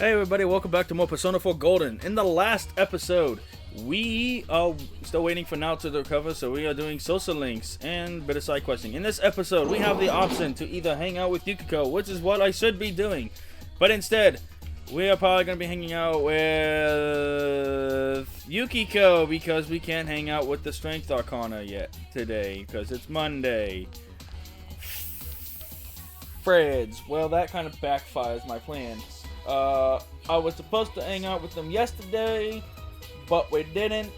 Hey everybody, welcome back to more Persona 4 Golden. In the last episode, we are still waiting for Nao to recover, so we are doing social links and a bit of side questing. In this episode, we have the option to either hang out with Yukiko, which is what I should be doing, but instead, we are probably going to be hanging out with Yukiko because we can't hang out with the Strength Arcana yet today because it's Monday. Freds, well that kind of backfires my plans. I was supposed to hang out with them yesterday, but we didn't.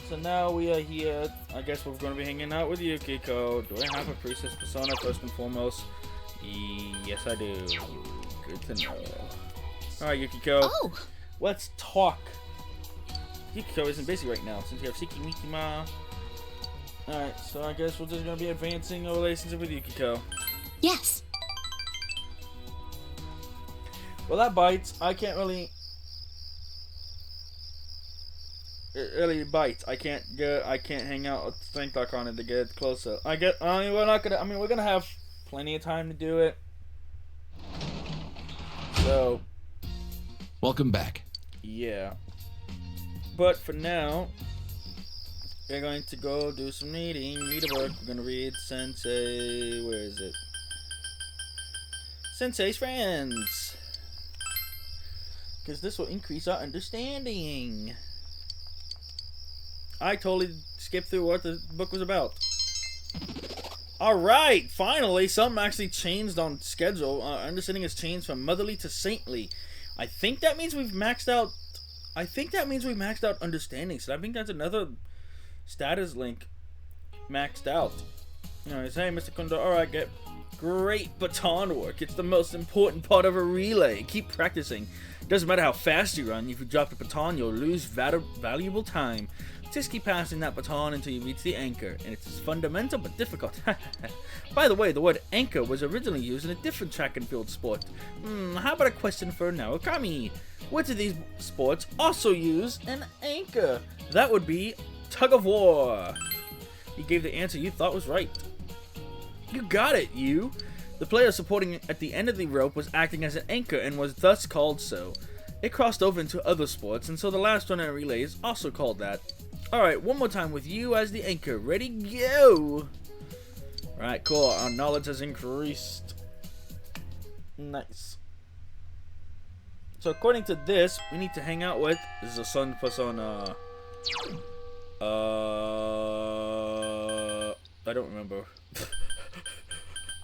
So now we are here. I guess we're going to be hanging out with Yukiko. Do I have a priestess persona first and foremost? Yes, I do. Good to know. Alright, Yukiko. Oh! Let's talk. Yukiko isn't busy right now since we have Siki Mikima. Alright, so I guess we're just going to be advancing a relationship with Yukiko. Yes. Well, that bites. I can't really. It really bites. I can't hang out with Strength Arcana to get closer. We're not gonna. I mean, we're gonna have plenty of time to do it. So. Welcome back. Yeah. But for now, we're going to go do some reading. Read a book. We're gonna read Sensei. Where is it? Sensei's Friends. Because this will increase our understanding. I totally skipped through what the book was about. Alright, finally, something actually changed on schedule. Our understanding has changed from motherly to saintly. I think that means we've maxed out... understanding. So I think that's another status link maxed out. Alright, hey, Mr. Kundo, alright, get great baton work. It's the most important part of a relay. Keep practicing. Doesn't matter how fast you run, if you drop the baton, you'll lose valuable time. Just keep passing that baton until you reach the anchor, and it's fundamental but difficult. By the way, the word anchor was originally used in a different track and field sport. How about a question for Naokami? Which of these sports also use an anchor? That would be tug of war. You gave the answer you thought was right. You got it, you! The player supporting at the end of the rope was acting as an anchor and was thus called so. It crossed over into other sports, and so the last one in a relay is also called that. Alright, one more time with you as the anchor. Ready, go! Alright, cool. Our knowledge has increased. Nice. So according to this, we need to hang out with... This is a sun persona. I don't remember.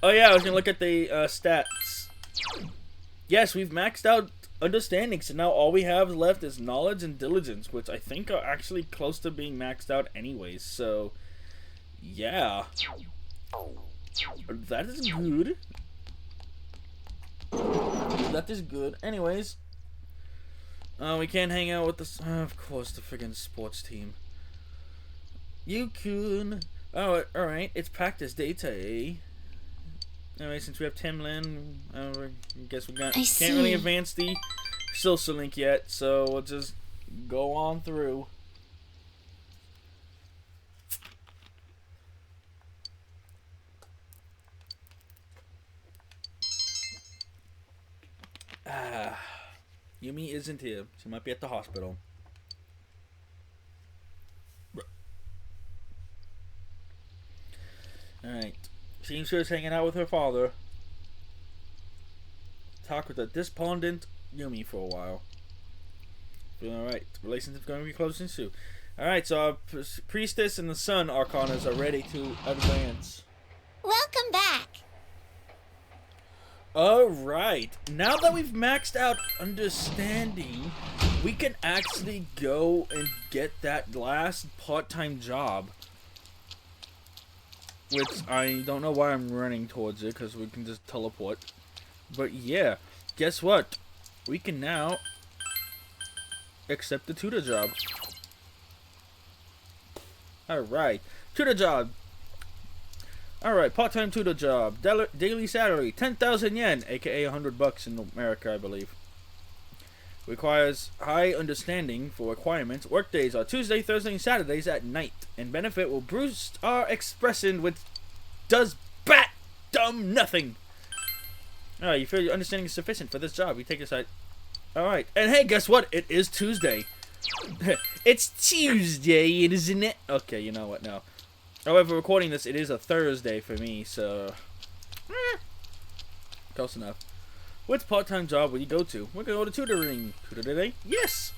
Oh yeah, I was gonna look at the stats. Yes, we've maxed out understanding, so now all we have left is knowledge and diligence, which I think are actually close to being maxed out anyways, so yeah. That is good. That is good. Anyways, we can't hang out with the... of course, the friggin' sports team. You can... Oh, alright, it's practice day today. Anyway, since we have Timlin, I guess we can't really advance the social link yet, so we'll just go on through. Yumi isn't here. She might be at the hospital. Alright. Seems she was hanging out with her father. Talk with the despondent Yumi for a while. Feeling alright. Relationship's going to be close and soon. Alright, so our priestess and the sun arcanas are ready to advance. Welcome back. Alright. Now that we've maxed out understanding, we can actually go and get that last part-time job. Which I don't know why I'm running towards it, because we can just teleport. But yeah, guess what? We can now accept the tutor job. Alright, tutor job. Alright, part-time tutor job. Daily salary, 10,000 yen, aka 100 bucks in America, I believe. Requires high understanding for requirements. Workdays are Tuesday, Thursday, and Saturdays at night. And benefit will boost our expression, which does dumb nothing. Alright, you feel your understanding is sufficient for this job. You take this side. Alright, and hey, guess what? It is Tuesday. It's Tuesday, isn't it? Okay, you know what, no. However, recording this, it is a Thursday for me, so... Close enough. What part-time job will you go to? We're gonna go to tutoring. Tutor today? Yes!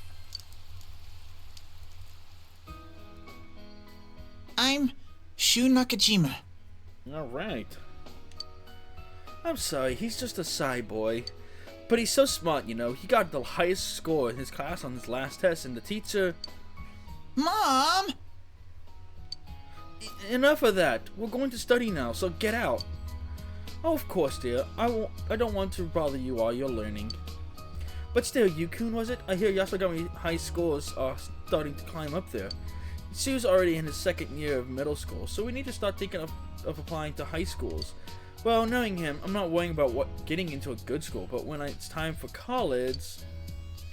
I'm Shu Nakajima. Alright. I'm sorry, he's just a shy boy. But he's so smart, you know. He got the highest score in his class on his last test, and the teacher... Mom! Enough of that. We're going to study now, so get out. Oh, of course, dear. I don't want to bother you while you're learning. But still, Yukun, was it? I hear Yasogami high scores are starting to climb up there. Sue's already in his second year of middle school, so we need to start thinking of applying to high schools. Well, knowing him, I'm not worrying about getting into a good school, but when it's time for college...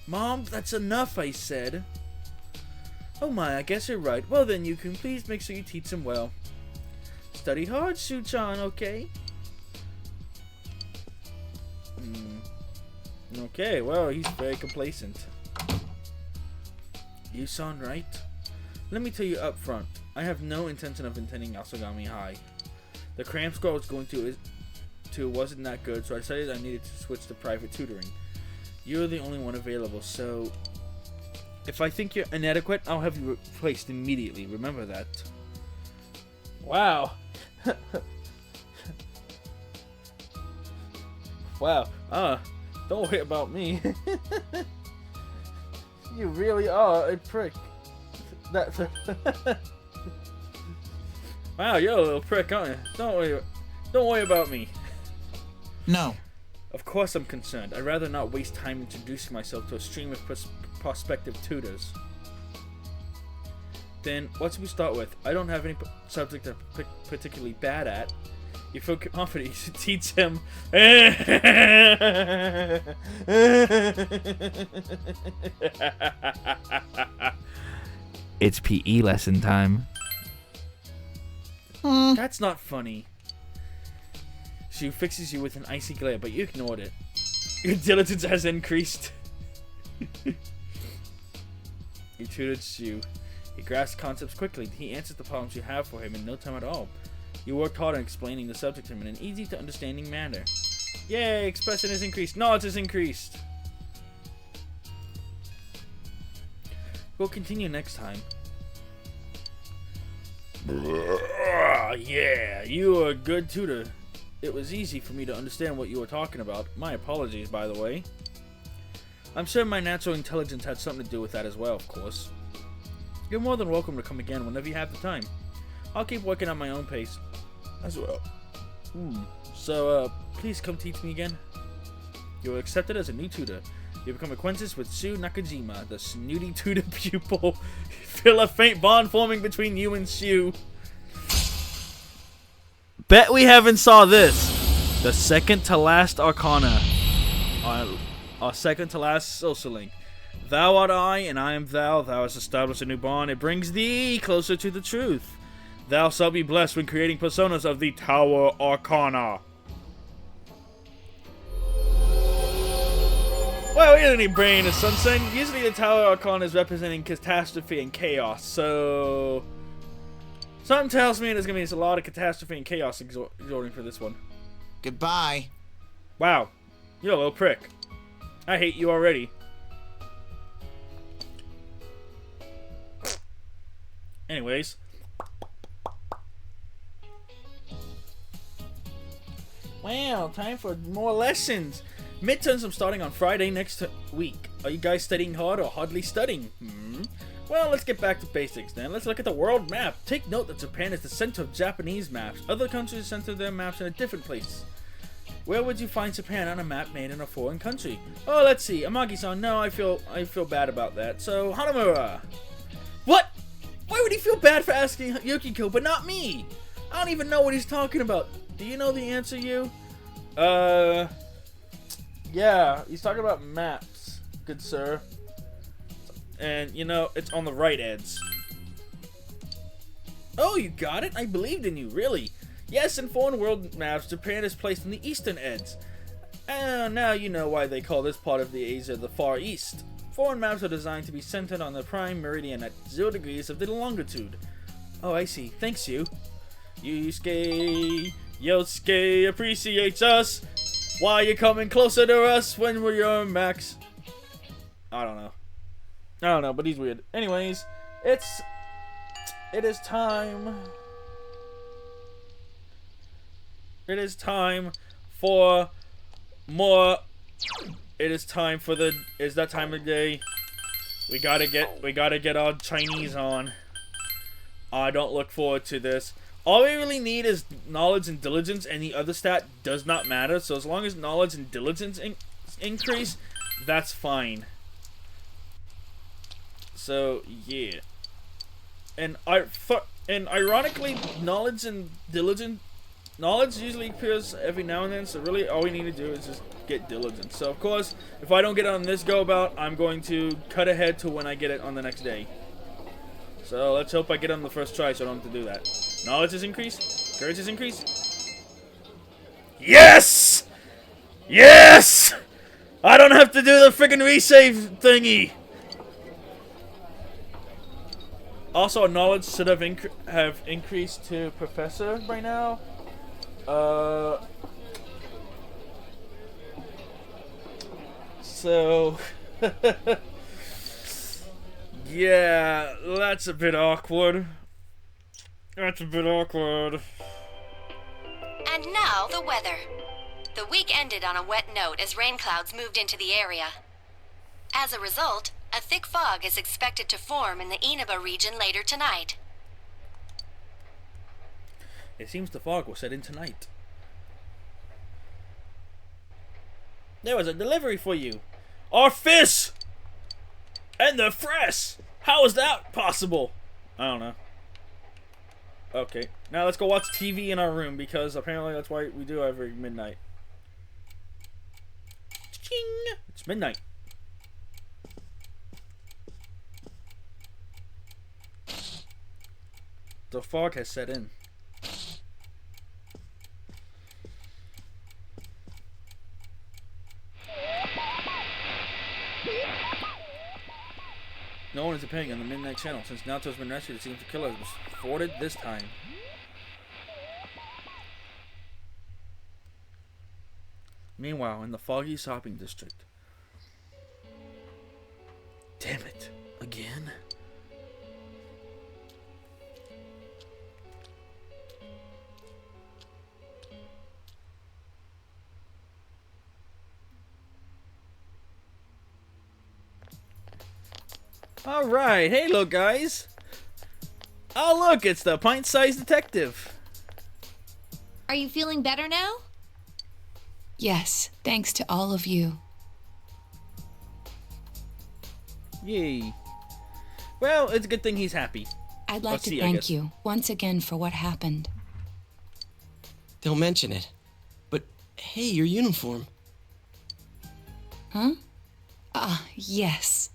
Mom, that's enough, I said. Oh my, I guess you're right. Well then, Yukun, please make sure you teach him well. Study hard, Shu-chan, okay? Okay, well, he's very complacent. You sound right. Let me tell you up front, I have no intention of attending Yasogami High. The cram score I was going to wasn't that good, so I decided I needed to switch to private tutoring. You're the only one available, so if I think you're inadequate, I'll have you replaced immediately. Remember that. Wow. Wow. Don't worry about me. You really are a prick. That's Wow, you're a little prick, aren't you? Don't worry about me. No. Of course I'm concerned. I'd rather not waste time introducing myself to a stream of prospective tutors. Then, what should we start with? I don't have any subject I'm particularly bad at. You feel confident, you should teach him. It's PE lesson time. That's not funny. She fixes you with an icy glare, but you ignored it. Your diligence has increased. You tutored Shu. He grasps concepts quickly. He answers the problems you have for him in no time at all. You worked hard on explaining the subject to him in an easy to understanding manner. Yay, expression has increased. Knowledge has increased. We'll continue next time. Yeah, you were a good tutor. It was easy for me to understand what you were talking about. My apologies, by the way. I'm sure my natural intelligence had something to do with that as well, of course. You're more than welcome to come again whenever you have the time. I'll keep working at my own pace as well. So, please come teach me again. You were accepted as a new tutor. You become acquainted with Shu Nakajima, the snooty tutor pupil. Feel a faint bond forming between you and Shu. Bet we haven't saw this. The second to last arcana. Our second to last social link. Thou art I, and I am thou. Thou hast established a new bond. It brings thee closer to the truth. Thou shalt be blessed when creating personas of the Tower Arcana. Well, we don't need brain or something. Usually the Tower Arcana is representing catastrophe and chaos, so... Something tells me there's going to be a lot of catastrophe and chaos exhorting for this one. Goodbye. Wow. You're a little prick. I hate you already. Anyways. Wow, time for more lessons. Midterms I'm starting on Friday next week. Are you guys studying hard or hardly studying? Well, let's get back to basics then. Let's look at the world map. Take note that Japan is the center of Japanese maps. Other countries center their maps in a different place. Where would you find Japan on a map made in a foreign country? Oh, let's see. Amagi-san, no, I feel bad about that. So, Hanamura. What? Why would he feel bad for asking Yukiko, but not me? I don't even know what he's talking about. Do you know the answer, you? Yeah, he's talking about maps, good sir. And, you know, it's on the right edge. Oh, you got it? I believed in you, really. Yes, in foreign world maps, Japan is placed on the eastern edge. And now you know why they call this part of the Asia the Far East. Foreign maps are designed to be centered on the prime meridian at 0 degrees of the longitude. Oh, I see. Thanks, you. Yosuke appreciates us. Why you coming closer to us when we're your max? I don't know, but he's weird. Anyways, it is time. It is time for more. It is time for the. It's that time of day. We gotta get our Chinese on. I don't look forward to this. All we really need is knowledge and diligence, and the other stat does not matter. So as long as knowledge and diligence increase, that's fine. So yeah, and ironically, knowledge usually appears every now and then. So really, all we need to do is just get diligence. So of course, if I don't get it on this go about, I'm going to cut ahead to when I get it on the next day. So let's hope I get it on the first try, so I don't have to do that. Knowledge is increased. Courage is increased. Yes! Yes! I don't have to do the freaking resave thingy. Also, knowledge should have increased to professor by now. So yeah, that's a bit awkward. And now, the weather. The week ended on a wet note as rain clouds moved into the area. As a result, a thick fog is expected to form in the Inaba region later tonight. It seems the fog will set in tonight. There was a delivery for you. Our fish! And they're fresh! How is that possible? I don't know. Okay, now let's go watch TV in our room, because apparently that's why we do every midnight. Ching! It's midnight. The fog has set in. No one is appearing on the Midnight Channel. Since Naoto's been rescued, it seems the killer was thwarted this time. Meanwhile, in the foggy shopping district. Damn it. Again? Alright, hey look guys! Oh look, it's the pint-sized detective! Are you feeling better now? Yes, thanks to all of you. Yay. Well, it's a good thing he's happy. I'd like to thank you once again for what happened. Don't mention it. But, hey, your uniform. Huh? Yes.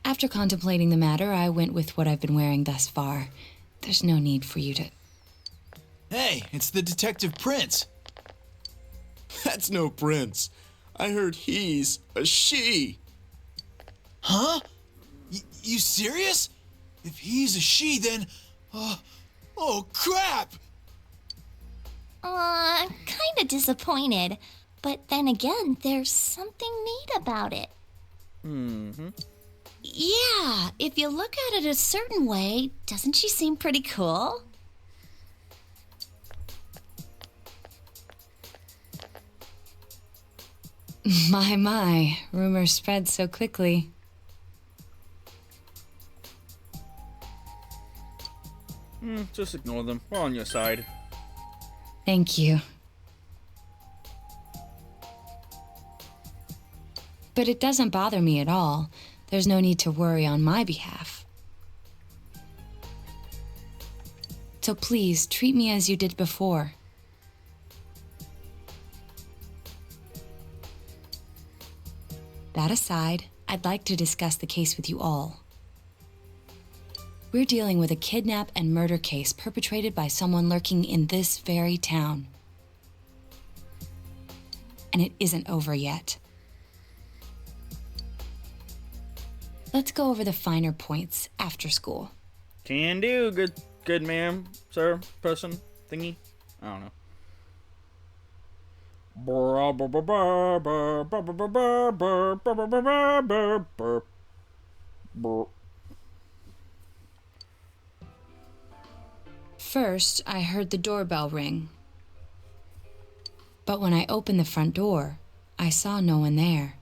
After contemplating the matter, I went with what I've been wearing thus far. There's no need for you to... Hey, it's the Detective Prince. That's no prince. I heard he's a she. Huh? You serious? If he's a she, then... oh, crap! I'm kinda disappointed. But then again, there's something neat about it. Mm-hmm. Yeah, if you look at it a certain way, doesn't she seem pretty cool? My, rumors spread so quickly. Just ignore them. We're on your side. Thank you. But it doesn't bother me at all. There's no need to worry on my behalf. So please, treat me as you did before. That aside, I'd like to discuss the case with you all. We're dealing with a kidnap and murder case perpetrated by someone lurking in this very town. and it isn't over yet. Let's go over the finer points after school. Can do. Good ma'am, sir, person, thingy. I don't know. First, I heard the doorbell ring. But when I opened the front door, I saw no one there.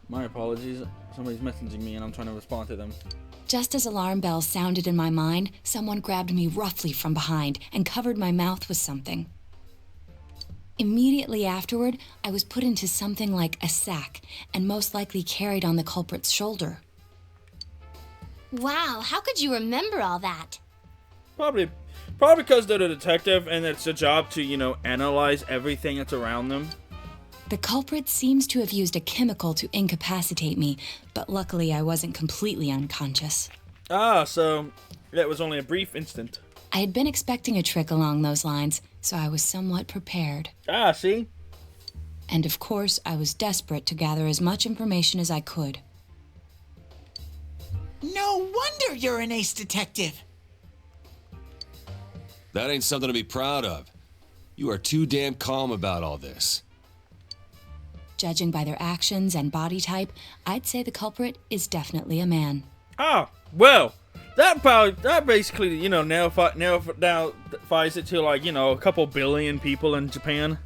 My apologies. Somebody's messaging me and I'm trying to respond to them. Just as alarm bells sounded in my mind, someone grabbed me roughly from behind and covered my mouth with something. Immediately afterward, I was put into something like a sack and most likely carried on the culprit's shoulder. Wow, how could you remember all that? Probably because they're the detective and it's a job to, analyze everything that's around them. The culprit seems to have used a chemical to incapacitate me, but luckily I wasn't completely unconscious. Ah, so that was only a brief instant. I had been expecting a trick along those lines, so I was somewhat prepared. Ah, see? And of course, I was desperate to gather as much information as I could. No wonder you're an ace detective. That ain't something to be proud of. You are too damn calm about all this. Judging by their actions and body type, I'd say the culprit is definitely a man. Ah, well, that basically, nullifies it to a couple billion people in Japan.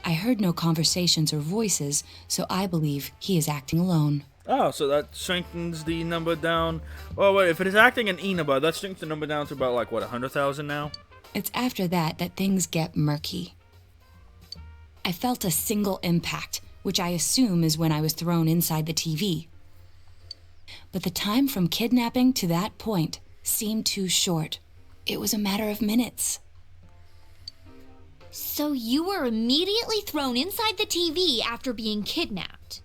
I heard no conversations or voices, so I believe he is acting alone. Oh, so that strengthens the number down. Well, wait, if it is acting in Inaba, that strengthens the number down to about 100,000 now? It's after that things get murky. I felt a single impact, which I assume is when I was thrown inside the TV. But the time from kidnapping to that point seemed too short. It was a matter of minutes. So you were immediately thrown inside the TV after being kidnapped?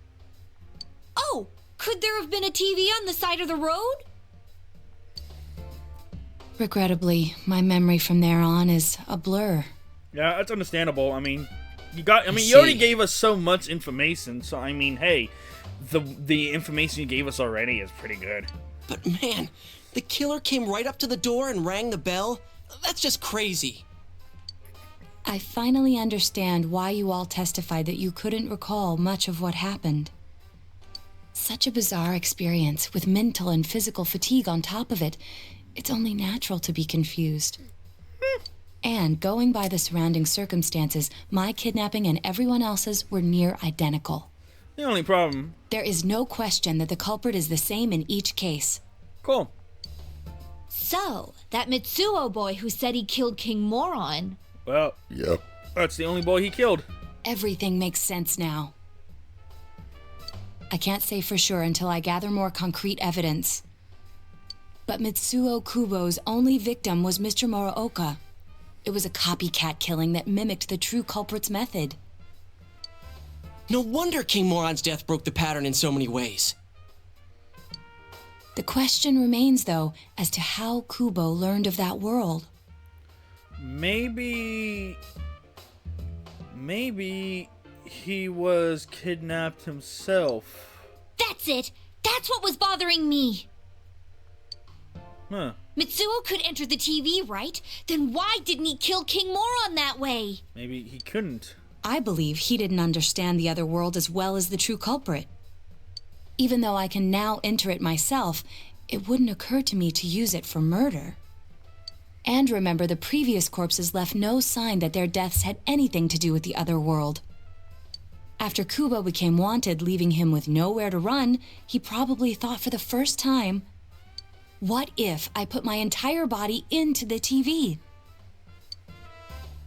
Oh, could there have been a TV on the side of the road? Regrettably, my memory from there on is a blur. Yeah, that's understandable. You already gave us so much information, so hey, the information you gave us already is pretty good. But man, the killer came right up to the door and rang the bell? That's just crazy. I finally understand why you all testified that you couldn't recall much of what happened. Such a bizarre experience, with mental and physical fatigue on top of it. It's only natural to be confused. And going by the surrounding circumstances, my kidnapping and everyone else's were near identical. The only problem... There is no question that the culprit is the same in each case. Cool. So, that Mitsuo boy who said he killed King Moron... Well, yep. That's the only boy he killed. Everything makes sense now. I can't say for sure until I gather more concrete evidence. But Mitsuo Kubo's only victim was Mr. Muraoka. It was a copycat killing that mimicked the true culprit's method. No wonder King Moron's death broke the pattern in so many ways. The question remains, though, as to how Kubo learned of that world. Maybe he was kidnapped himself. That's it! That's what was bothering me! Huh. Mitsuo could enter the TV, right? Then why didn't he kill King Moron that way? Maybe he couldn't. I believe he didn't understand the other world as well as the true culprit. Even though I can now enter it myself, it wouldn't occur to me to use it for murder. And remember, the previous corpses left no sign that their deaths had anything to do with the other world. After Kubo became wanted, leaving him with nowhere to run, he probably thought for the first time, what if I put my entire body into the TV?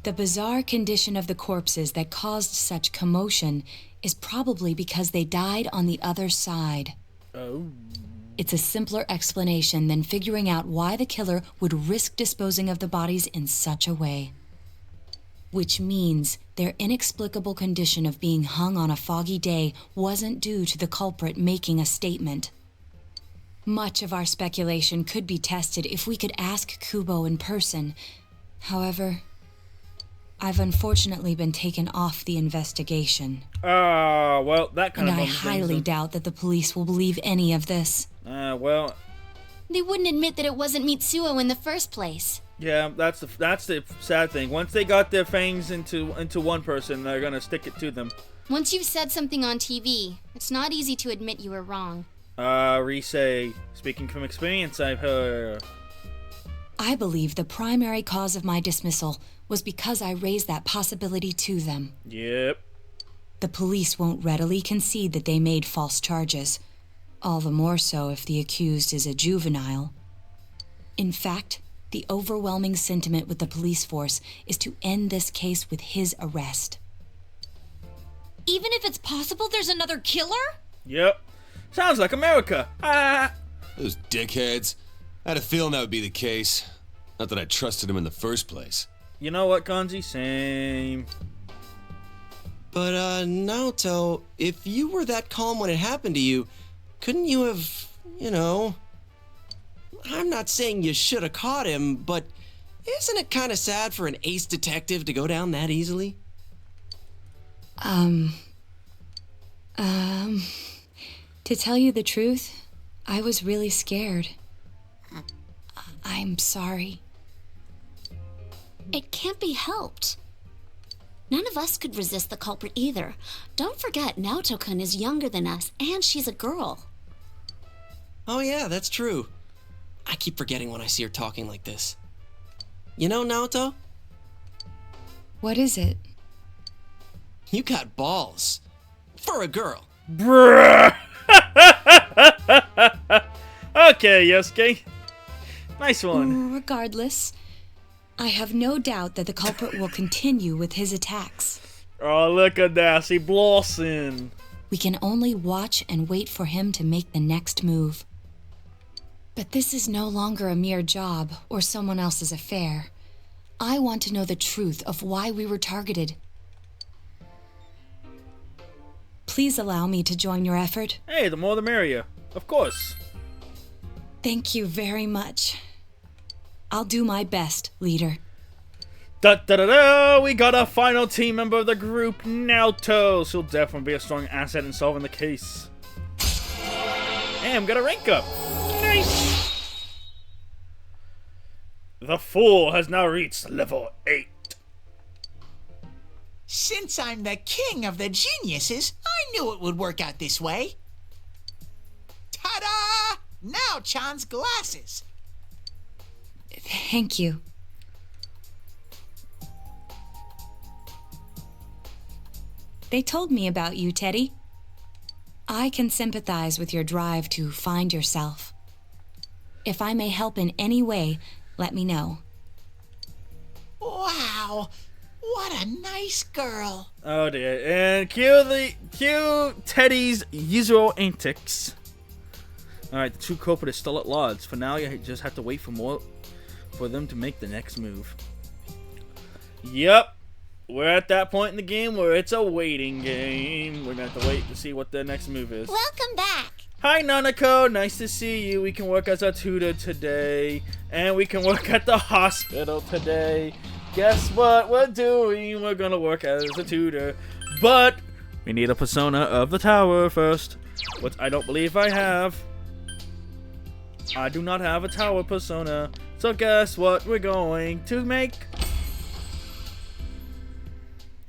The bizarre condition of the corpses that caused such commotion is probably because they died on the other side. Oh. It's a simpler explanation than figuring out why the killer would risk disposing of the bodies in such a way. Which means their inexplicable condition of being hung on a foggy day wasn't due to the culprit making a statement. Much of our speculation could be tested if we could ask Kubo in person. However, I've unfortunately been taken off the investigation. Well, that kind And of... I highly doubt that the police will believe any of this. Well... They wouldn't admit that it wasn't Mitsuo in the first place. Yeah, that's the sad thing. Once they got their fangs into one person, they're gonna stick it to them. Once you've said something on TV, it's not easy to admit you were wrong. Risei, speaking from experience, I've heard. I believe the primary cause of my dismissal was because I raised that possibility to them. Yep. The police won't readily concede that they made false charges. All the more so if the accused is a juvenile. In fact, the overwhelming sentiment with the police force is to end this case with his arrest. Even if it's possible there's another killer? Yep. Sounds like America. Those dickheads. I had a feeling that would be the case. Not that I trusted him in the first place. You know what, Kanji? Same. But, Naoto, if you were that calm when it happened to you, couldn't you have, I'm not saying you should have caught him, but isn't it kind of sad for an ace detective to go down that easily? To tell you the truth, I was really scared. I'm sorry. It can't be helped. None of us could resist the culprit either. Don't forget, Naoto-kun is younger than us, and she's a girl. Oh yeah, that's true. I keep forgetting when I see her talking like this. You know, Naoto? What is it? You got balls. For a girl. Bruh! Okay, Yosuke. Nice one. Regardless, I have no doubt that the culprit will continue with his attacks. Oh, look at that. She blossom. We can only watch and wait for him to make the next move. But this is no longer a mere job or someone else's affair. I want to know the truth of why we were targeted. Please allow me to join your effort. Hey, the more the merrier. Of course. Thank you very much. I'll do my best, leader. Da-da-da-da! We got a final team member of the group, Naoto. She'll definitely be a strong asset in solving the case. And we got a rank up. Nice! The fool has now reached level 8. Since I'm the king of the geniuses, I knew it would work out this way. Ta-da! Now Chan's glasses. Thank you. They told me about you, Teddy. I can sympathize with your drive to find yourself. If I may help in any way, let me know. Wow, what a nice girl. Oh dear. And cue Teddy's usual antics. Alright, the true culprit is still at large. For now, you just have to wait for them to make the next move. Yep. We're at that point in the game where it's a waiting game. We're gonna have to wait to see what the next move is. Welcome back. Hi, Nanako. Nice to see you. We can work as a tutor today. And we can work at the hospital today. Guess what we're doing? We're gonna work as a tutor. But we need a persona of the tower first. Which I don't believe I have. I do not have a tower persona. So guess what we're going to make?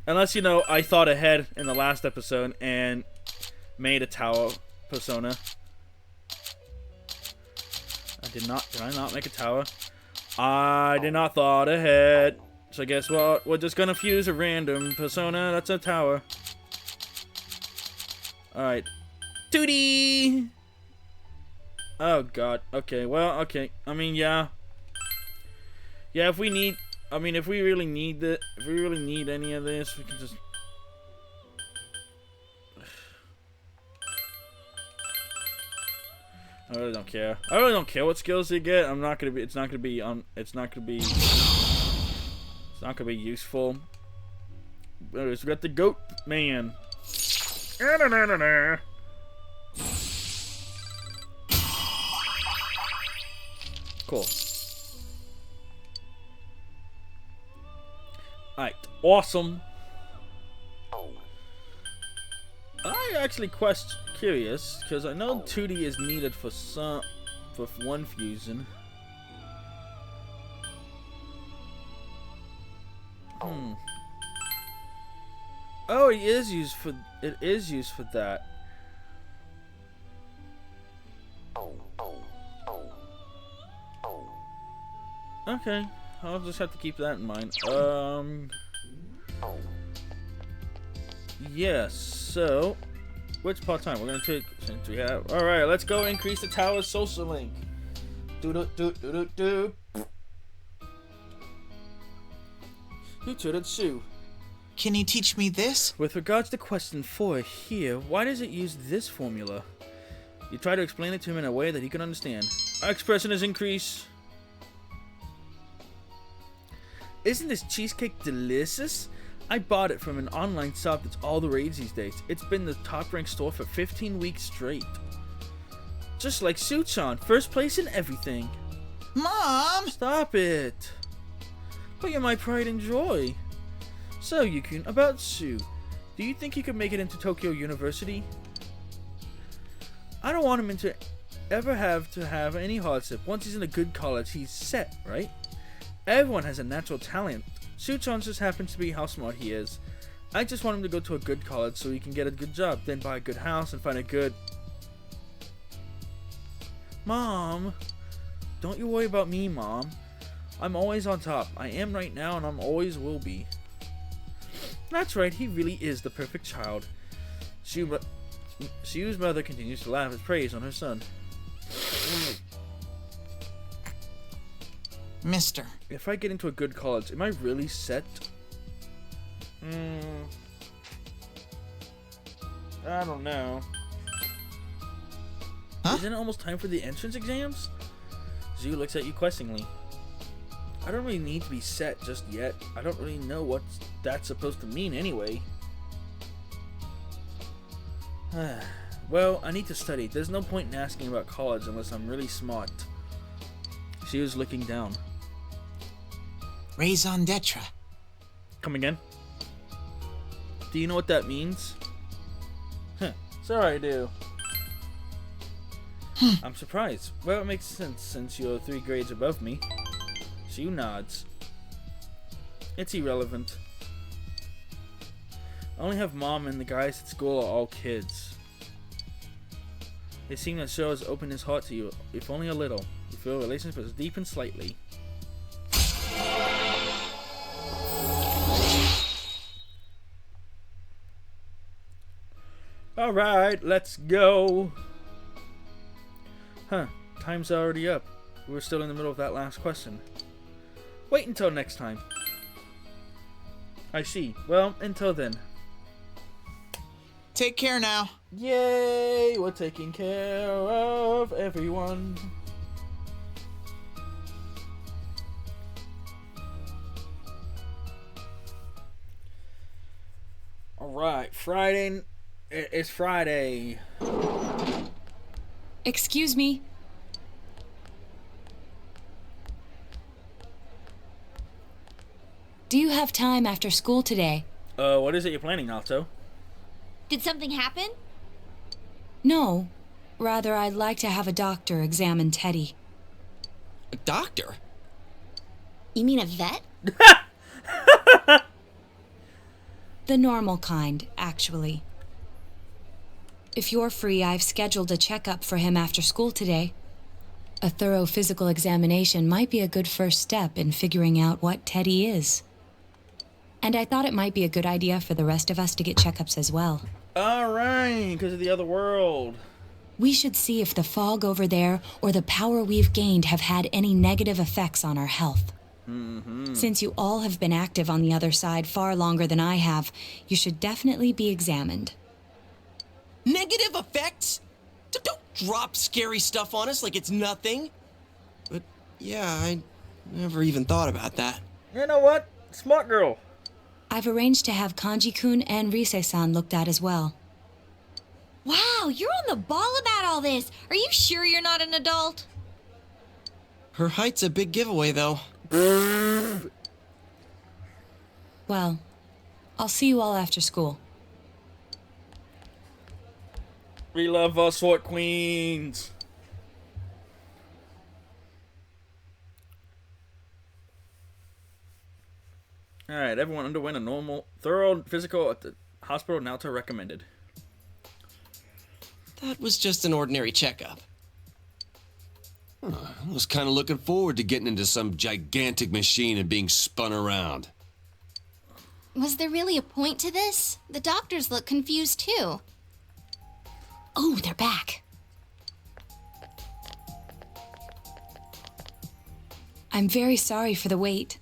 Unless, I thought ahead in the last episode and made a tower persona. Did I not make a tower? I did not thought ahead. So guess what? We're just gonna fuse a random persona that's a tower. Alright. Tootie! Oh god. Okay, well, okay. I mean, yeah. Yeah, if we really need any of this, we can just... I really don't care. I really don't care what skills they get. It's not gonna be useful. Anyways, we got the goat man. Cool. Alright. Awesome. I actually curious because I know 2D is needed for one fusion. Oh, it is used for that. Okay, I'll just have to keep that in mind. Yes, so which part-time? We're gonna take since we have. Alright, let's go increase the tower's social link. Do. You tooted Sue. Can you teach me this? With regards to question 4 here, why does it use this formula? You try to explain it to him in a way that he can understand. Our expression is increase. Isn't this cheesecake delicious? I bought it from an online shop that's all the rage these days. It's been the top-ranked store for 15 weeks straight. Just like Suchan, first place in everything. Mom! Stop it. But you're my pride and joy. So, Yukun, about Sue. Do you think he could make it into Tokyo University? I don't want him to ever have any hardship. Once he's in a good college, he's set, right? Everyone has a natural talent. Suchan just happens to be how smart he is. I just want him to go to a good college so he can get a good job, then buy a good house and find a good... Mom! Don't you worry about me, Mom. I'm always on top. I am right now and I'm always will be. That's right, he really is the perfect child. Sue's mother continues to laugh as praise on her son. Mister. If I get into a good college, am I really set? I don't know. Huh? Isn't it almost time for the entrance exams? Zhu looks at you questioningly. I don't really need to be set just yet. I don't really know what that's supposed to mean anyway. Well, I need to study. There's no point in asking about college unless I'm really smart. She was looking down. Raison d'etre. Come again? Do you know what that means? Sorry, I do. I'm surprised. Well, it makes sense since you're 3 grades above me. Sue nods. It's irrelevant. I only have Mom and the guys at school are all kids. It seems that Show has opened his heart to you, if only a little. You feel a relationship has deepened slightly. Alright, let's go. Time's already up. We're still in the middle of that last question. Wait until next time. I see. Well, until then. Take care now. Yay! We're taking care of everyone. Alright, Friday. It's Friday. Excuse me. Do you have time after school today? What is it you're planning, Nato? Did something happen? No. Rather, I'd like to have a doctor examine Teddy. A doctor? You mean a vet? The normal kind, actually. If you're free, I've scheduled a checkup for him after school today. A thorough physical examination might be a good first step in figuring out what Teddy is. And I thought it might be a good idea for the rest of us to get checkups as well. Alright, because of the other world. We should see if the fog over there or the power we've gained have had any negative effects on our health. Since you all have been active on the other side far longer than I have, you should definitely be examined. Negative effects? Don't drop scary stuff on us like it's nothing. But yeah, I never even thought about that. You know what? Smart girl. I've arranged to have Kanji-kun and Rise-san looked at as well. Wow, you're on the ball about all this. Are you sure you're not an adult? Her height's a big giveaway, though. Well, I'll see you all after school. We love our sword queens. Alright, everyone underwent a normal, thorough physical at the hospital. Naoto recommended. That was just an ordinary checkup. I was kind of looking forward to getting into some gigantic machine and being spun around. Was there really a point to this? The doctors look confused too. Oh, they're back. I'm very sorry for the wait.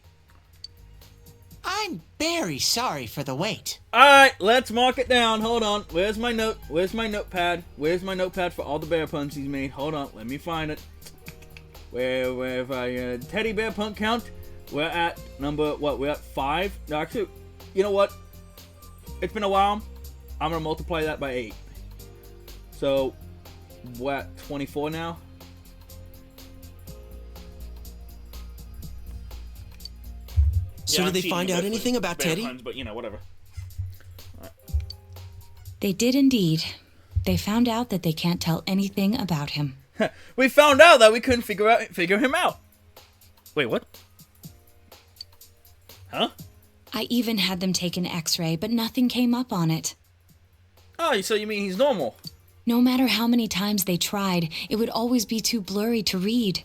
I'm very sorry for the wait. Alright, let's mark it down. Hold on. Where's my note? Where's my notepad? Where's my notepad for all the bear puns he's made? Hold on, let me find it. Where if I teddy bear pun count, we're at number what? We're at 5. No, actually, you know what? It's been a while. I'm gonna multiply that by 8. So we're at 24 now. So did they find out anything about Teddy? Puns, but you know, whatever. They did indeed. They found out that they can't tell anything about him. We found out that we couldn't figure him out. Wait, what? Huh? I even had them take an x-ray, but nothing came up on it. Oh, so you mean he's normal? No matter how many times they tried, it would always be too blurry to read.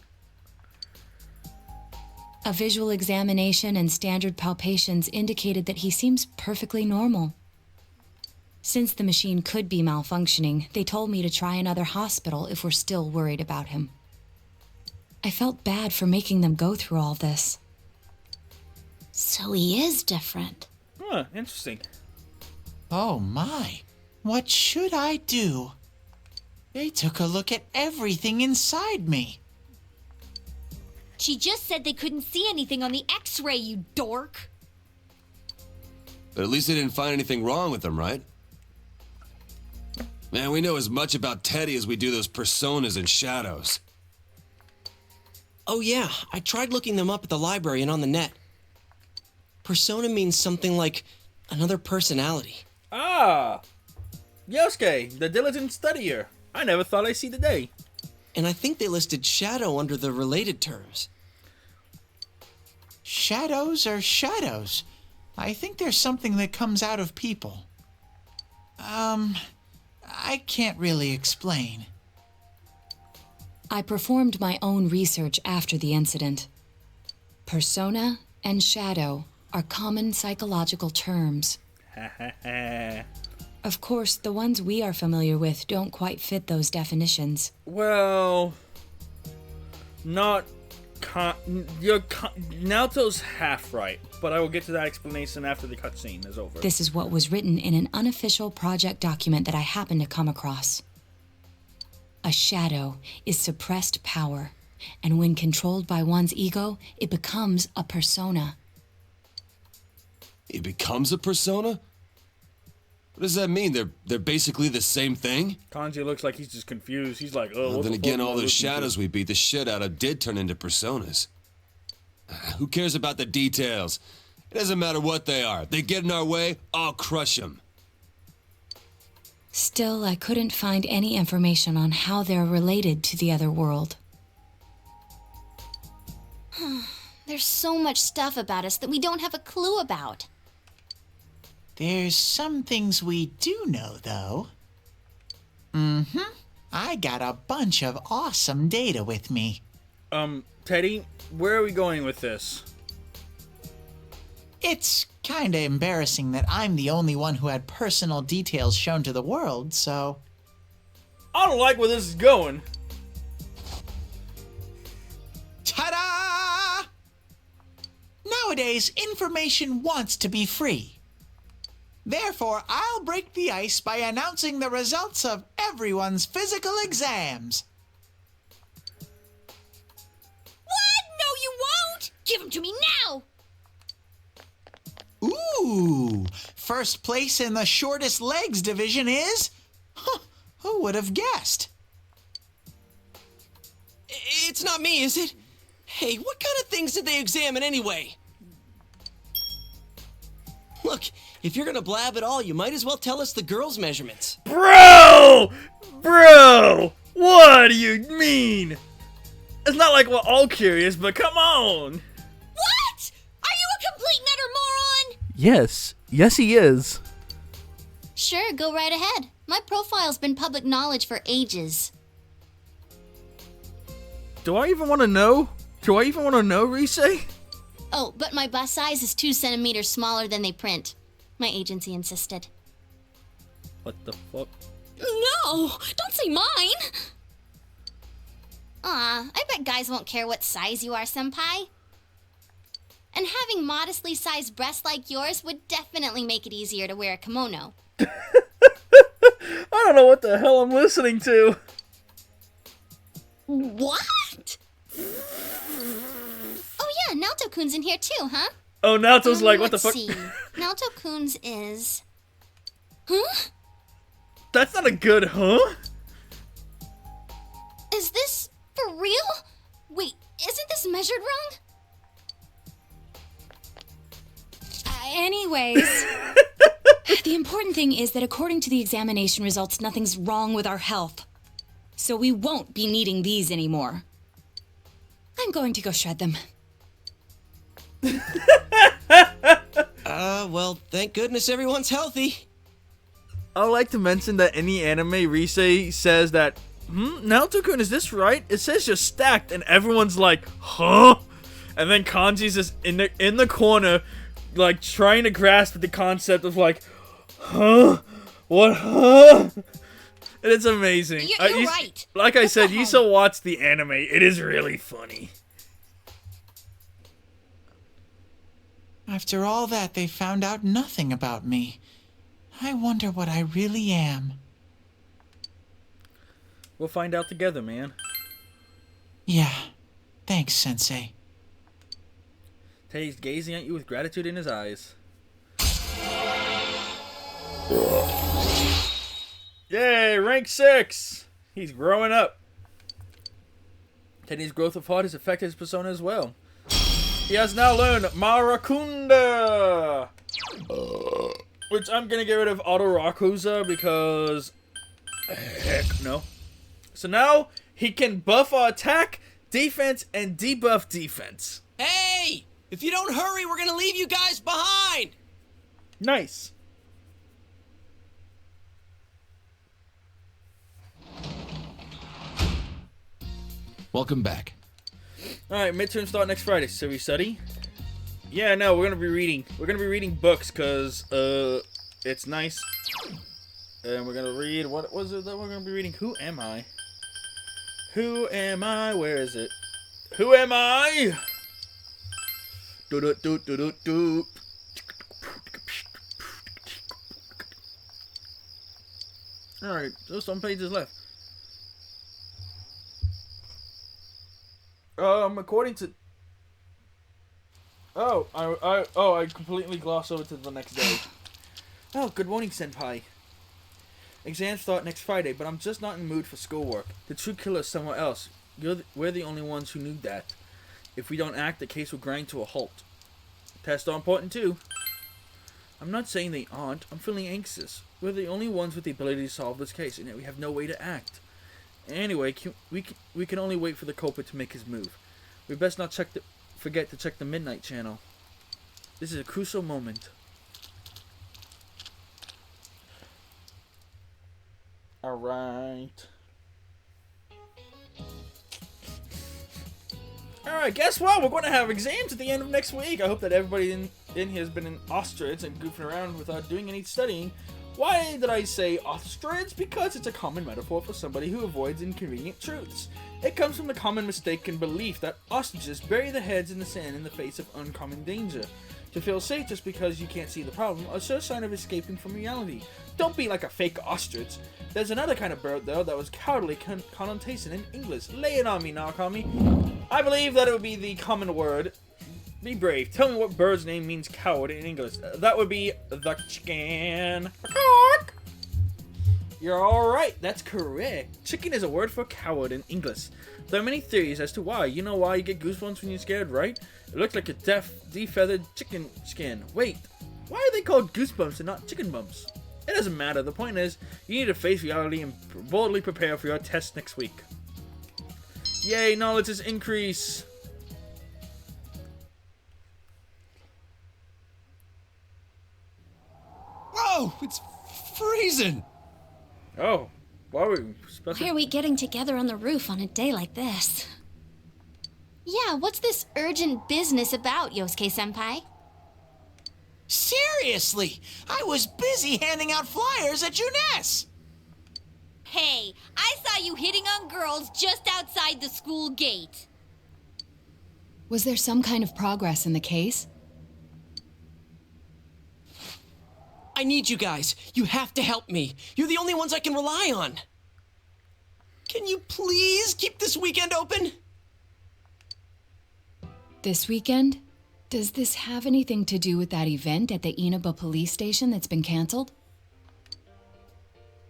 A visual examination and standard palpations indicated that he seems perfectly normal. Since the machine could be malfunctioning, they told me to try another hospital if we're still worried about him. I felt bad for making them go through all this. So he is different. Huh, interesting. Oh my, what should I do? They took a look at everything inside me. She just said they couldn't see anything on the x-ray, you dork. But at least they didn't find anything wrong with him, right? Man, we know as much about Teddy as we do those personas and shadows. Oh yeah, I tried looking them up at the library and on the net. Persona means something like another personality. Ah! Yosuke, the diligent studier. I never thought I'd see the day. And I think they listed shadow under the related terms. Shadows are shadows. I think there's something that comes out of people. I can't really explain. I performed my own research after the incident. Persona and shadow are common psychological terms. Of course, the ones we are familiar with don't quite fit those definitions. Well, Naoto's half right, but I will get to that explanation after the cutscene is over. This is what was written in an unofficial project document that I happened to come across. A shadow is suppressed power, and when controlled by one's ego, it becomes a persona. It becomes a persona? What does that mean? They're basically the same thing? Kanji looks like he's just confused. He's like, oh, Well, what then the again, fuck am all I those listening to? shadows we beat the shit out of did turn into personas. Who cares about the details? It doesn't matter what they are. They get in our way, I'll crush them. Still, I couldn't find any information on how they're related to the other world. There's so much stuff about us that we don't have a clue about. There's some things we do know, though. I got a bunch of awesome data with me. Teddy, where are we going with this? It's kinda embarrassing that I'm the only one who had personal details shown to the world, so... I don't like where this is going. Ta-da! Nowadays, information wants to be free. Therefore, I'll break the ice by announcing the results of everyone's physical exams. What? No, you won't! Give them to me now! Ooh, first place in the shortest legs division is... Huh, who would have guessed? It's not me, is it? Hey, what kind of things did they examine anyway? Look, If you're gonna blab at all, you might as well tell us the girls' measurements. Bro! Bro! What do you mean? It's not like we're all curious, but come on! What? Are you a complete and utter moron? Yes. Yes, he is. Sure, go right ahead. My profile's been public knowledge for ages. Do I even want to know? Do I even want to know, Rise? Oh, but my bust size is 2 centimeters smaller than they print. My agency insisted. What the fuck? No, don't say mine. Aw, I bet guys won't care what size you are, senpai. And having modestly sized breasts like yours would definitely make it easier to wear a kimono. I don't know what the hell I'm listening to. What? Oh yeah, Naoto-kun's in here too, huh? Oh, Naoto's like, what the fuck? Let's see. Naoto-kun's is... Huh? That's not a good huh? Is this for real? Wait, isn't this measured wrong? Anyways, the important thing is that according to the examination results, nothing's wrong with our health. So we won't be needing these anymore. I'm going to go shred them. Well, thank goodness everyone's healthy. I would like to mention that any anime Rise says that, Naoto-kun, is this right? It says you're stacked, and everyone's like, huh? And then Kanji's just in the corner, like, trying to grasp the concept of, like, huh? What, huh? And it's amazing. You're right. Like I said, you should watch the anime. It is really funny. After all that, they found out nothing about me. I wonder what I really am. We'll find out together, man. Yeah. Thanks, Sensei. Teddy's gazing at you with gratitude in his eyes. Yay, rank 6! He's growing up. Teddy's growth of heart has affected his persona as well. He has now learned Marakunda! Which I'm gonna get rid of Auto Rakuza because... heck no. So now, he can buff our attack, defense, and debuff defense. Hey! If you don't hurry, we're gonna leave you guys behind! Nice. Welcome back. Alright, midterms start next Friday, so we study? Yeah, no, we're gonna be reading. We're gonna be reading books, cause, it's nice. And we're gonna read, what was it that we're gonna be reading? Who am I? Who am I? Where is it? Who am I? Do do do do do do. Alright, just some pages left. According to... I completely glossed over to the next day. Oh, good morning, Senpai. Exams start next Friday, but I'm just not in the mood for schoolwork. The true killer is somewhere else. We're the only ones who knew that. If we don't act, the case will grind to a halt. Tests are important too. I'm not saying they aren't. I'm feeling anxious. We're the only ones with the ability to solve this case, and yet we have no way to act. Anyway, we can only wait for the culprit to make his move. We best not forget to check the Midnight Channel. This is a crucial moment. Alright. Alright, guess what? We're going to have exams at the end of next week. I hope that everybody in here has been in ostrich and goofing around without doing any studying. Why did I say ostrich? Because it's a common metaphor for somebody who avoids inconvenient truths. It comes from the common mistaken belief that ostriches bury their heads in the sand in the face of uncommon danger. To feel safe just because you can't see the problem, a sure sign of escaping from reality. Don't be like a fake ostrich. There's another kind of bird, though, that was cowardly connotation in English. Lay it on me, Nakami. I believe that it would be the common word. Be brave. Tell me what bird's name means coward in English. That would be the chicken. You're alright. That's correct. Chicken is a word for coward in English. There are many theories as to why. You know why you get goosebumps when you're scared, right? It looks like a defeathered chicken skin. Wait. Why are they called goosebumps and not chicken bumps? It doesn't matter. The point is, you need to face reality and boldly prepare for your test next week. Yay, knowledge is increase. Whoa, it's freezing. Oh, why are we Why are we getting together on the roof on a day like this? Yeah, what's this urgent business about, Yosuke-senpai? Seriously, I was busy handing out flyers at Juness. Hey, I saw you hitting on girls just outside the school gate. Was there some kind of progress in the case? I need you guys. You have to help me. You're the only ones I can rely on. Can you please keep this weekend open? This weekend? Does this have anything to do with that event at the Inaba police station that's been canceled?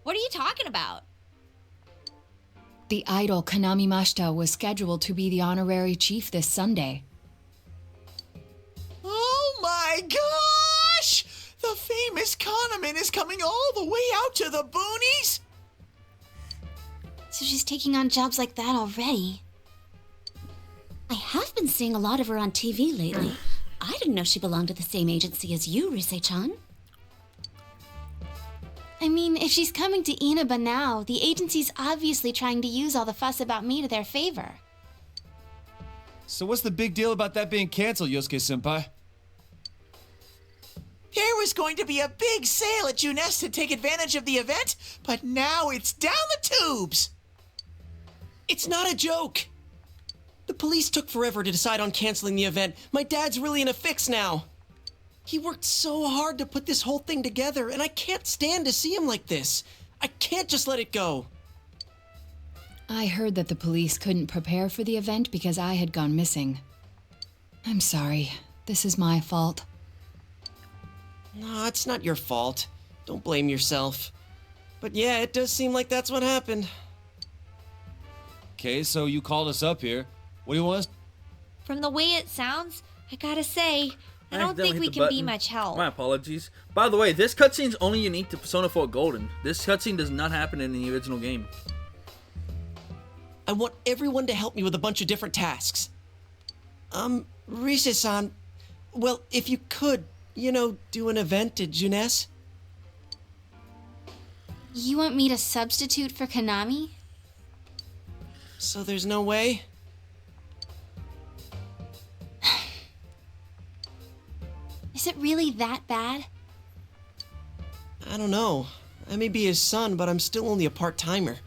What are you talking about? The idol Kanami Mashita was scheduled to be the honorary chief this Sunday. Oh my gosh! The famous Kahneman is coming all the way out to the boonies? So she's taking on jobs like that already. I have been seeing a lot of her on TV lately. I didn't know she belonged to the same agency as you, Rise-chan. I mean, if she's coming to Inaba now, the agency's obviously trying to use all the fuss about me to their favor. So what's the big deal about that being canceled, Yosuke-senpai? There was going to be a big sale at Juness to take advantage of the event, but now it's down the tubes. It's not a joke. The police took forever to decide on canceling the event. My dad's really in a fix now. He worked so hard to put this whole thing together, and I can't stand to see him like this. I can't just let it go. I heard that the police couldn't prepare for the event because I had gone missing. I'm sorry. This is my fault. No, it's not your fault. Don't blame yourself. But yeah, it does seem like that's what happened. Okay, so you called us up here. What do you want us? From the way it sounds, I gotta say, I don't think accidentally we hit the can be button. much help. My apologies. By the way, this cutscene's only unique to Persona 4 Golden. This cutscene does not happen in the original game. I want everyone to help me with a bunch of different tasks. Rise-san, well, if you could, do an event at Juness? You want me to substitute for Kanami? So there's no way? Is it really that bad? I don't know. I may be his son, but I'm still only a part-timer.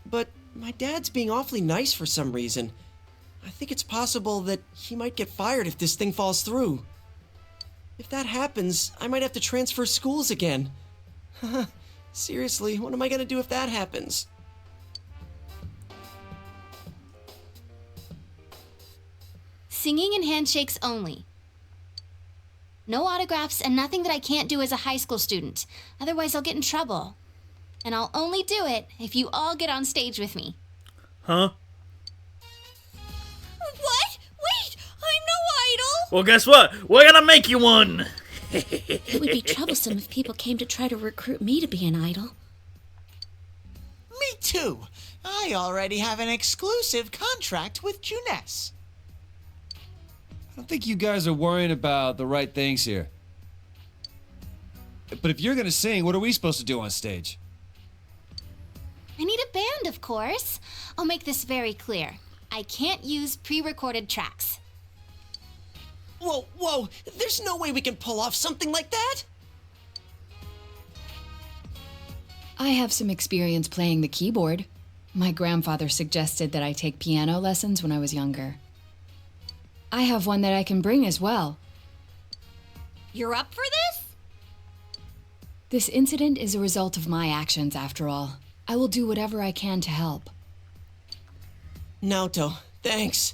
But my dad's being awfully nice for some reason. I think it's possible that he might get fired if this thing falls through. If that happens, I might have to transfer schools again. Seriously, what am I gonna do if that happens? Singing and handshakes only. No autographs and nothing that I can't do as a high school student. Otherwise, I'll get in trouble. And I'll only do it if you all get on stage with me. Huh? What? Wait! I'm no idol! Well, guess what? We're gonna make you one! It would be troublesome if people came to try to recruit me to be an idol. Me too. I already have an exclusive contract with Juness. I don't think you guys are worrying about the right things here. But if you're gonna sing, what are we supposed to do on stage? I need a band, of course. I'll make this very clear. I can't use pre-recorded tracks. Whoa, there's no way we can pull off something like that! I have some experience playing the keyboard. My grandfather suggested that I take piano lessons when I was younger. I have one that I can bring as well. You're up for this? This incident is a result of my actions, after all. I will do whatever I can to help. Naoto, thanks.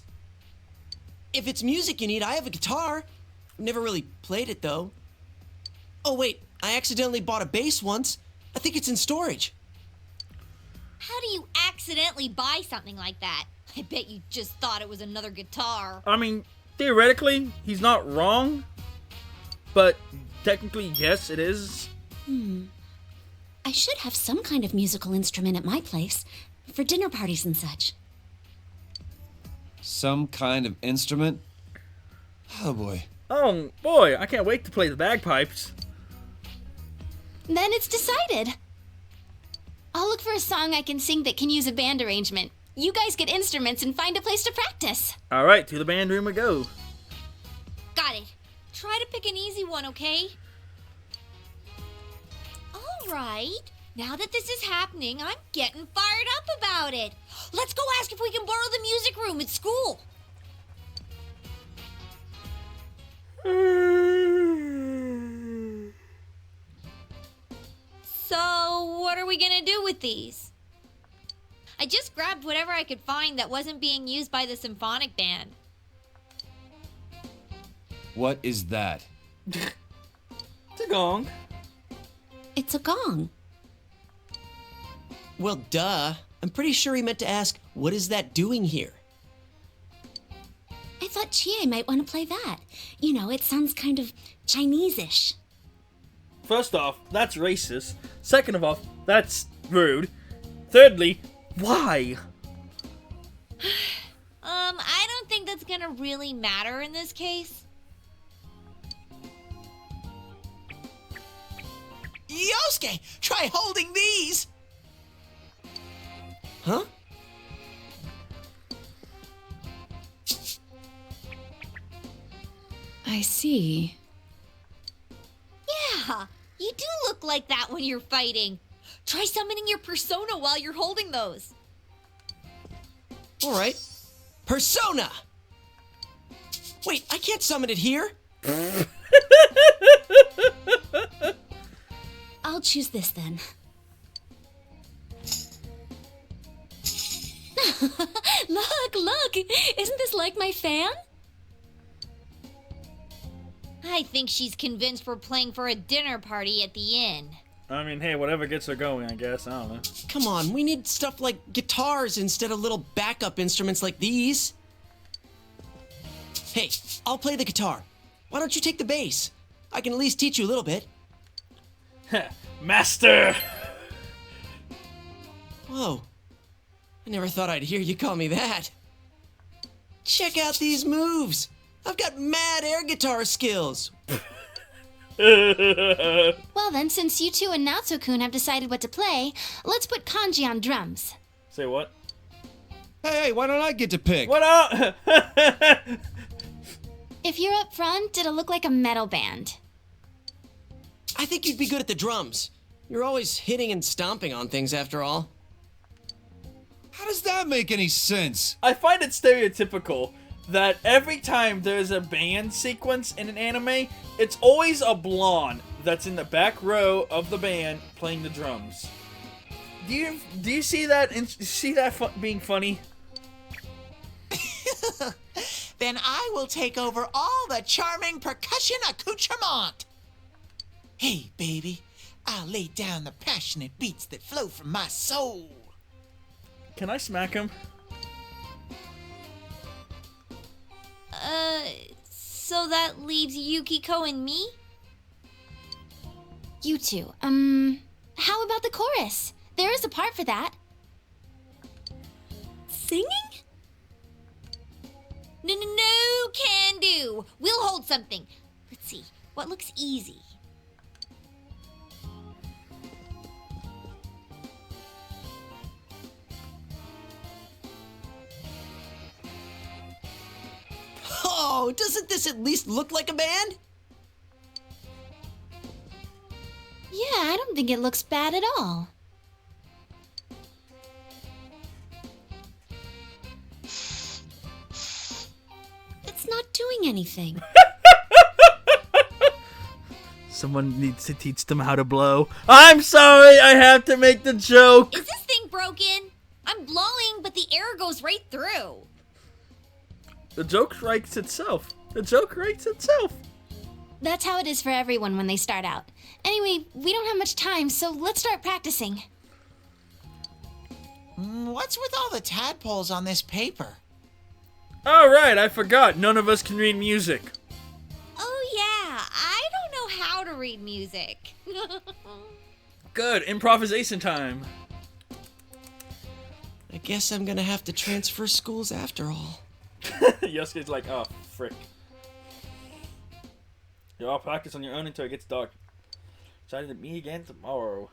If it's music you need, I have a guitar. I've never really played it, though. Oh, wait, I accidentally bought a bass once. I think it's in storage. How do you accidentally buy something like that? I bet you just thought it was another guitar. I mean, theoretically, he's not wrong. But technically, yes, it is. I should have some kind of musical instrument at my place for dinner parties and such. Some kind of instrument? Oh boy. Oh boy, I can't wait to play the bagpipes. Then it's decided. I'll look for a song I can sing that can use a band arrangement. You guys get instruments and find a place to practice. Alright, to the band room we go. Got it. Try to pick an easy one, okay? All right. Now that this is happening, I'm getting fired up about it. Let's go ask if we can borrow the music room at school. So, what are we gonna do with these? I just grabbed whatever I could find that wasn't being used by the symphonic band. What is that? It's a gong. It's a gong. Well, duh. I'm pretty sure he meant to ask, what is that doing here? I thought Chie might want to play that. You know, it sounds kind of Chinese-ish. First off, that's racist. Second of all, that's rude. Thirdly, why? I don't think that's gonna really matter in this case. Yosuke, try holding these! Huh? I see. Yeah, you do look like that when you're fighting. Try summoning your persona while you're holding those. All right. Persona! Wait, I can't summon it here? I'll choose this then. Look! Isn't this like my fan? I think she's convinced we're playing for a dinner party at the inn. I mean, hey, whatever gets her going, I guess. I don't know. Come on, we need stuff like guitars instead of little backup instruments like these. Hey, I'll play the guitar. Why don't you take the bass? I can at least teach you a little bit. Master! Whoa. I never thought I'd hear you call me that. Check out these moves. I've got mad air guitar skills. Well then, since you two and Natsu-kun have decided what to play, let's put Kanji on drums. Say what? Hey, why don't I get to pick? What up? If you're up front, it'll look like a metal band. I think you'd be good at the drums. You're always hitting and stomping on things after all. How does that make any sense? I find it stereotypical that every time there's a band sequence in an anime, it's always a blonde that's in the back row of the band playing the drums. Do you see that? Being funny? Then I will take over all the charming percussion accoutrement. Hey, baby, I'll lay down the passionate beats that flow from my soul. Can I smack him? So that leaves Yukiko and me? You two, how about the chorus? There is a part for that. Singing? No, can do. We'll hold something. Let's see, what looks easy? Oh, doesn't this at least look like a band? Yeah, I don't think it looks bad at all. It's not doing anything. Someone needs to teach them how to blow. I'm sorry, I have to make the joke. Is this thing broken? I'm blowing, but the air goes right through. The joke writes itself. The joke writes itself. That's how it is for everyone when they start out. Anyway, we don't have much time, so let's start practicing. What's with all the tadpoles on this paper? All right, I forgot. None of us can read music. Oh yeah, I don't know how to read music. Good, improvisation time. I guess I'm gonna have to transfer schools after all. Yosuke's like, oh, frick. You all practice on your own until it gets dark. Decided to meet again tomorrow.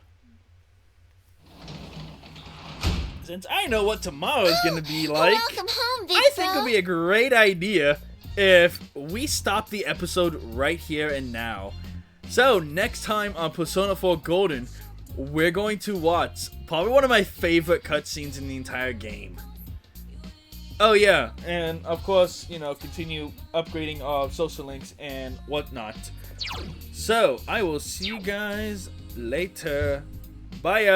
Since I know what tomorrow is gonna be like, Welcome home, Big I think Bro. it would be a great idea if we stop the episode right here and now. So, next time on Persona 4 Golden, we're going to watch probably one of my favorite cutscenes in the entire game. Oh yeah, and of course, you know, continue upgrading our social links and whatnot. So, I will see you guys later. Bye!